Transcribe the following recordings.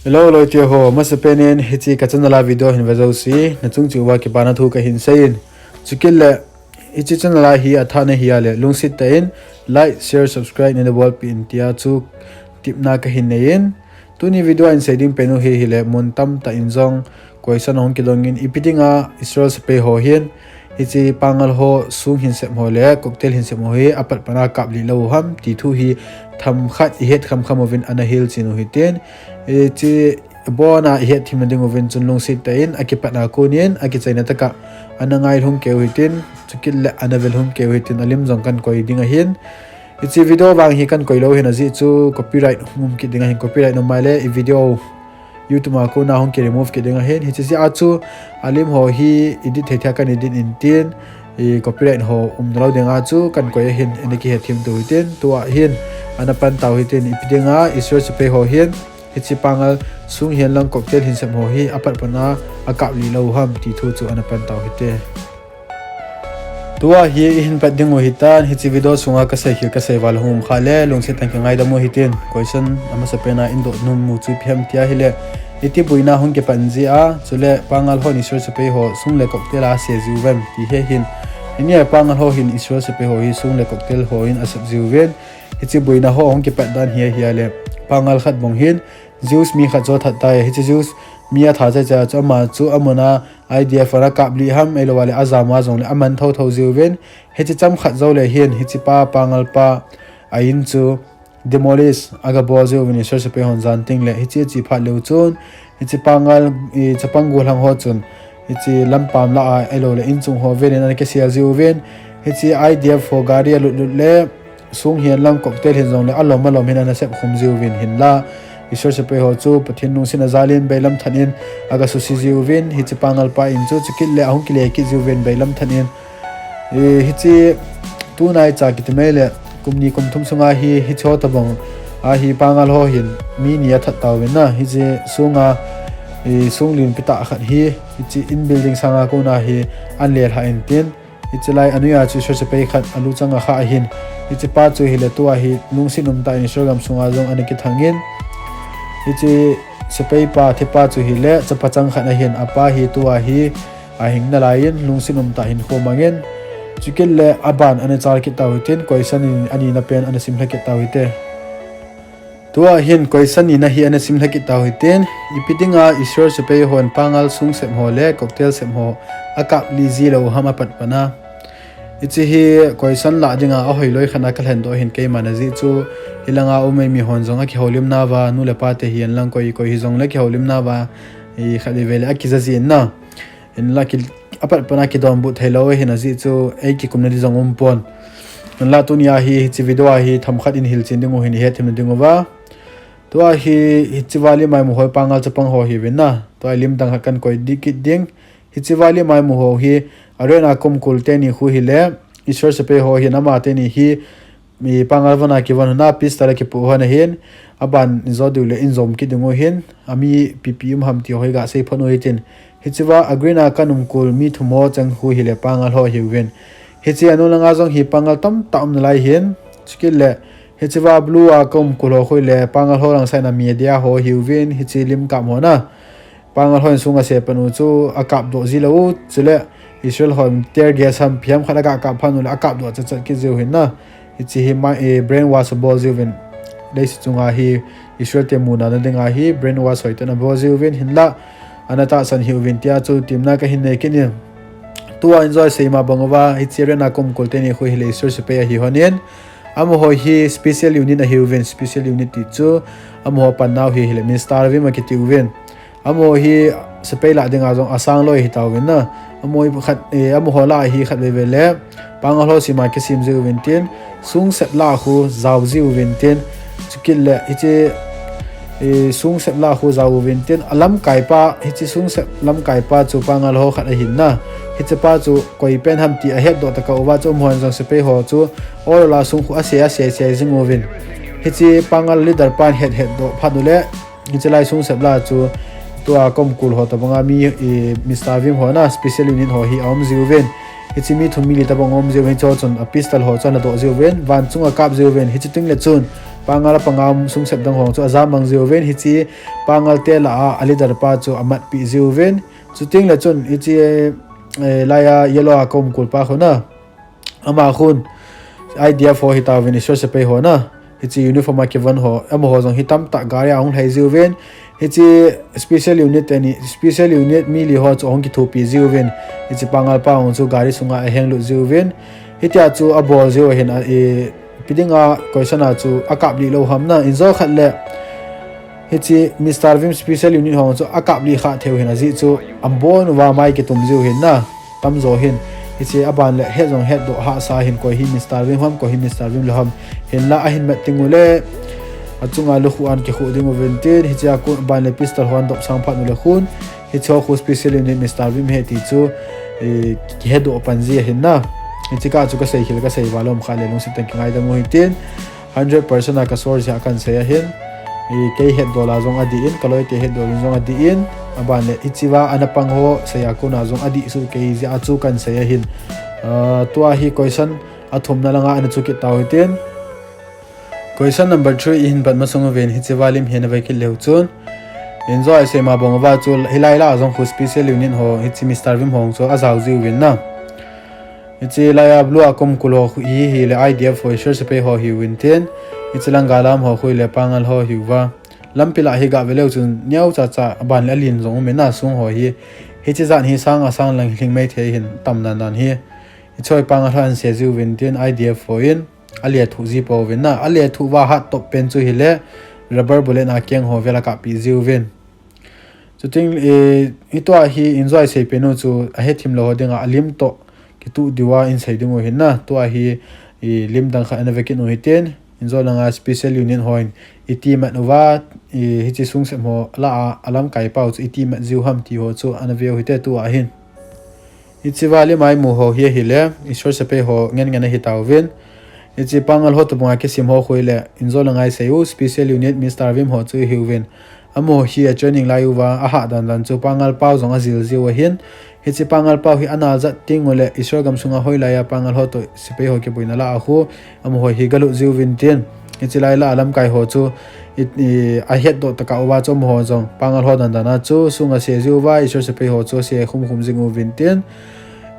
Hello loi tia ho masapenin hichi kachanala video hin vazausi nachung chuwa ke bana thu ka hin sein chukille hichi chanala hi athane hiale lungsit tain like share subscribe in the wall pin tia chu tipna ka hin nein tuni video in setting penu hi hile montam ta injong question hong kilongin ipitinga israel se pe ho hin hichi pangal ho sung hin sem ho le cocktail hin sem ho hi apat pana kapli lo ham ti thu hi tham khat het kham ovin ana hil chinu hiten chi bona het thimanding ovin chunlong sit tain akipatna kunin akichaina taka anangai hum ke hitin chukil anavel hum ke hitin alim jong kan koi dinga hin ichi video wang hi kan koilo hin aji chu copyright hum ki dinga hin copyright no male i video youtube ma ko na hum ke remove ke dinga hin hichi achu alim ho hi edit thethia kan edit intin i copyright ho umdalo denga chu kan koi hin eniki he thim tu hitin tua hin anapan taw hitin ipidinga isur sepe ho hin hichi pangal sung hian lang cocktail hin sem ho hi apat pana akap li lo ham ti thu chu anapan taw hite tua hi hin pading ho hitan hichi video sunga ka sai hi ka sai wal hum khale lungse tang ngai da mo hitin question ama sapena indo num mu chu phem tia hile iti buina hung ke panji a chule pangal ho isur sepe ho sung le cocktail a se juwem ti he hin inia pangal ho hin isur sepe ho hi sung le cocktail ho in asap juwen hichi buina ho hong ke padan hi hiale pangal khat bong hin juice mi kha cho thatai hichi juice mia tha cha chama chu amona idea fara kapli ham elowale azama jong le aman tho juwen hichi cham khat zo le hin hichi pa pangal pa ain chu demolish aga bozo wini source pe hon janting le hichi chi pha le chun hichi pangal i chapangul hang ho chun hichi lampam la elole inchung ho ven an ke sia juwen hichi idea for gari le sung hian lang cocktail hin jong le alom hin ana sep khum juwin hin la isor se pe ho chu pathin nung sin azalin beilam thanin aga su si juwin hichi pangal pa in chu chikil le ahung kile ki juwin beilam thanin hichi tu nai cha kitmele kumni kumthum sunga hi hicho tabong a hi pangal ho hin mi ni atha tawena hichi sunga sunglin pita khat hi hichi in building sanga ko na hi anlel ha entin ichilai anuya chu se pe khat alu changa kha hin ichi pa chu hile tua hi lungsinum ta in sorgam sunga jong aniki thangin ichi sepei pa thipa chu hile chapachang khana hin apa hi tua hi ahing na lain lungsinum ta hin khomangen chukille aban ane char ki tawitin question ani na pen ana simla ki tawite tua hin question ni na hi ana simla ki tawitin ipitinga isor sepei hon pangal sung sem ho le cocktail sem ho akap li zilo hama pat pana ichi hi question la dinga a hoiloi khana kal hen do hin ke manaji chu hilanga umei mi hon zonga ki holim na wa nu le pa te hian lang koi hi zong le ki holim na wa i khali vele akiza zin na in la ki apat pana ki dom bu thelo hin aji chu ei ki community zong pon la tunia hi chi video hi tham khat in hil chin dingo hin he them dingo wa to hi chiwali mai mu hoi pangal chapang ho hi wina to lim dang hakan koi dikit ding hi chiwali mai mu ho hi arena kum kulte ni khu hile isor sepe ho hi nama te ni hi mi pangal wana ki wan na pis tara ki pu hana hin aban zodule inzom ki dingo hin ami ppm ham ti hoi ga sei phano hitin hichiwa agrena kanum kul mi thumo chang hu hile pangal ho hiwen hichi anulanga jong hi pangal tam lai hin skille hichiwa blue a kum kulo khoile pangal ho rang saina media ho hiwen hichi lim kam hona pangal ho sunga se panu chu akap do zilo chule israel hom ter gas ham phiam khana ka ka phanu la akap do cha ki ju hin na ichi hi ma brain wash ball juwen leis chunga hi israel te muna na denga hi brain wash hoitana ball juwen hin la anata san hi win tia chu timna ka hin ne kin tu enjoy seima bangwa ichi rena kum kolte ni khu hi le israel se pe hi honen am ho hi special unit na hi win special unit ti chu am ho pan now hi le min star vi ma ki ti win am ho hi sepe la denga jong asang loi hi tawin na amoi khat am ho la hi khat ve le pangal ho sima ke sim ju wintin sung sep la khu zaw ji wintin chukil le ichi sung sep la khu zaw wintin alam kaipa hichi sung sep lam kaipa chu pangal ho khat hin na hichi pa chu koi pen ham ti a het do ta ka wa chu mon jong sepe ho chu or la sung khu ase jing win hichi pangal leader pan het do phadule hichi lai sung sep la chu tua kom kul ho ta banga mi Mr. Vim ho na special unit ho hi om juwen hichi mi thumi li ta bang om juwen cho chon a pistol ho chon do juwen van chunga kap juwen hichi ting le chun pangal pangam sung sep dang hong chu azam bang ziuven hi chi pangal te la alidar pa chu amat pi ziuven chuting la chun hi chi laya yellow akom kulpa khona ama khun idea for hitawin isor se pe ho na hi chi uniform ke van ho amo ho jong hitam ta gari ang hai ziuven hi chi special unit ani special unit mi li ho chu hong ki thu pi ziuven hi chi pangal pa hong chu gari sunga heng lu ziuven hitia chu abol zio hin e pidinga koisana chu akap li lo hamna inzo khatle hi chi Mr. Vim special unit hong chu akap li kha theu hin azi chu ambon wa mai ke tum ziu hin na tam zo hin hi chi aban le he jong he do ha sa hin ko hi Mr. Vim ham ko hi Mr. Vim lo ham hin la ahin met tingule achunga lu khuan ke khu ding ventin hi cha ko ban le pistol hon dop sang phat le khun hi cho khu special unit Mr. Vim he ti chu ki he do panzi hin na hi ka chu ka sei hil ka sei walom khale lung si tang ngai da mo hitin 100% ka source ya kan sei hin ke head dola zong adi in kaloi te head dola zong adi in aban le ichiwa anapang ho saya ko na zong adi su ke ji achu kan saya hin tua hi question athum na langa an chu ki taw hitin question number 3 in bat masong ven hi chiwalim hen vai ki leu chun enjoy se ma bong wa chul hilai la zong khu special unit ho hi chi Mr. Vim hong cho azau ji win na ichi laya blue akom kulo hi le idea for sure se pe ho hi winten ichilang galam ho khoi le pangal ho hiwa lampila hi ga veleu chun nyau cha cha ban la lin zong me na sung ho hi hi chi zan hi sang asang lang hling mai the hin tam nan nan hi ichoi pangal han se ju winten idea for in alia thu ji po win na alia thu wa hat top pen chu hi le rubber bullet na kyang ho vela ka pi ji win chuting itwa hi enjoy se penu chu a he thim lo hodinga alim to tu diwa in saiding o hinna to hi lim dang kha anaveki no hiten inzo langa special union hoin iti matwa hi chi sung se mo la alam kai pau iti mat jiu ham ti ho chu anaveo hite tu a hin ichi wali mai mu ho hi hile isor se pe ho ngen ngen hi tawin ichi pangal ho to bunga ke sim ho khoile inzo langa seu special unit Mr. Vim ho chu hiwin amo hi a training laiwa a ha dan dan chu pangal pau zong a zil ziu hin hi chi pangal pau hi ana za tingole isor gam sunga hoila ya pangal ho to sipe ho ke boina la a khu amo ho hi galu ziu vintin hi chi lai la alam kai ho chu a het do taka wa chom ho jong pangal ho dan dana chu sunga se ziu wa isor sipe ho chu se khum khum jingu vintin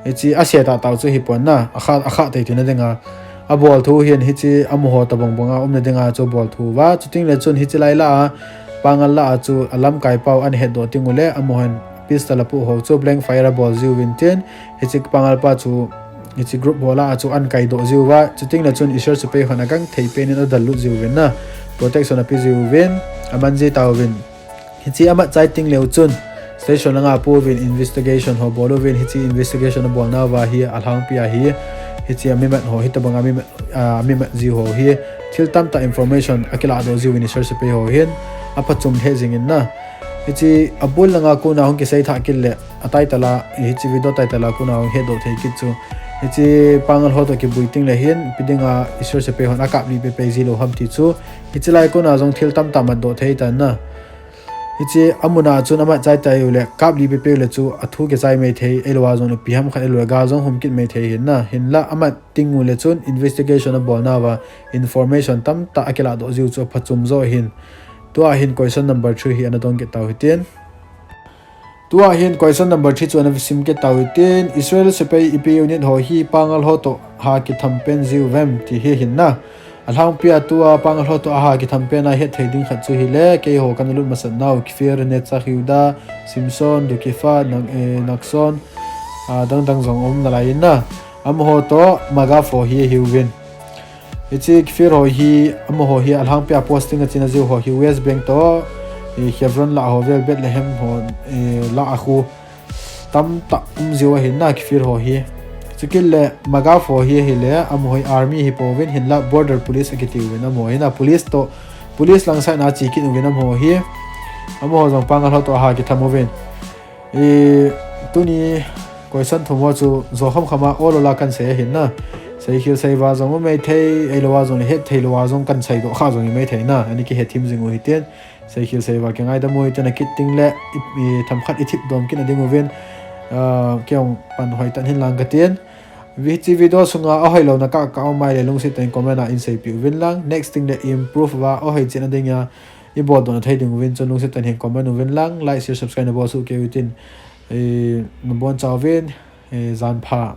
hi chi a se ta taw chu hi pon na a kha te tin denga a bol thu hian hi chi amo ho ta bong bonga umna denga chu bol thu wa chuting le chun hi chi lai la pangal la chu alam kai pau an het do tingule amohan pistol pu ho chu blank fireball ziu winten hichik pangal pa chu hichi group bola chu an kai do ziu wa chuting la chun isor chu pe hona gang thei pen in dalu ziu win na protection api ziu win amanji taw win hichi ama chai ting leu chun station nga pu win investigation ho bolo win hichi investigation bol na wa hi alhang pia hi hichi amimat ho hitabang amimat ziu ho hi thil tam ta information akila do ziu win isor chu pe ho hin apachum hezing in na hichi abul langa ko na hong ke sai tha kille atai tala hichi video tai tala ko na hong he do thei ki chu hichi pangal ho to ki buiting le hin pidinga isor se pe hon akap li pe ji lo ham ti chu hichi lai ko na jong thil tam tam do thei tan na hichi amuna chu na ma chai tai ule kap li pe le chu athu ke chai me thei elwa jong pi ham kha elwa ga jong hum kit me thei hin na hin la ama tingu le chun investigation bo na wa information tam ta akela do jiu chu phachum zo hin tua hin question number 3 hi anadong ke taw hitin tua hin question number 3 chu ana sim ke taw hitin Israel sepai ipi unit ho hi pangal ho to ha ki thampen ziu vem ti hi hin na alhang pia tua pangal ho to ha ki thampen a he theding khat chu hi le ke ho kanulu masat naw kfir ne cha hiuda Simpson dukifa nakson dang dang zong na lai na am ho to maga fo hi hiwin ichi kfir ho hi am ho hi alhang pia posting achina ziu ho hi West Bank to Hebron la ho vel Bethlehem ho la akhu tam ta ziu hin na kfir ho hi chikil le maga fo hi le am hoi army hi povin hin la border police akiti win am hoi na police lang sa na chi kin win am ho hi am ho jong pangal ho to ha ki thamovin tuni question thomo chu zo kham khama olola kan se hin na sei khil sei wa jong me thei elowa jong he thei lowa jong kan sai do kha jong me thei na ani ki he thim jing o hiten sei khil sei wa ke ngai da moi tana kiting le tham khat ithip dom kin ading oven kyong pan hoi tan hin lang gaten vi video sunga a hoi lo na ka mai le lung sit ten comment a in sei pi win lang next thing that improve wa a hoi chen adinga I bot don thai ding win chon lung sit ten hen comment win lang like share subscribe na bo su ke witin e no bon chawin e zan pha